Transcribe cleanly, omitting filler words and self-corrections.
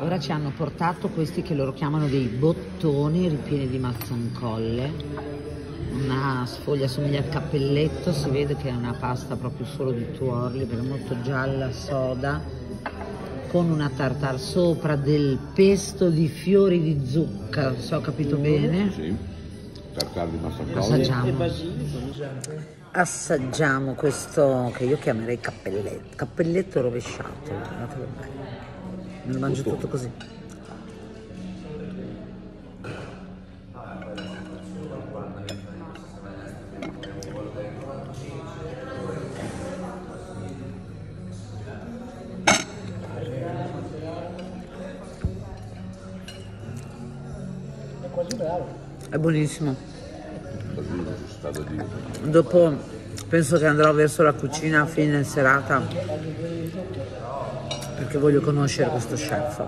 Ora ci hanno portato questi che loro chiamano dei bottoni ripieni di mazzancolle. Una sfoglia somiglia al cappelletto, si vede che è una pasta proprio solo di tuorli, perché è molto gialla, soda, con una tartare sopra del pesto di fiori di zucca, se ho capito bene. Sì, tartare di mazzacolle. Assaggiamo. Assaggiamo questo che io chiamerei cappelletto rovesciato. Guardatelo bene. Me lo mangio tutto così. È buonissimo. Dopo penso che andrò verso la cucina a fine serata perché voglio conoscere questo chef.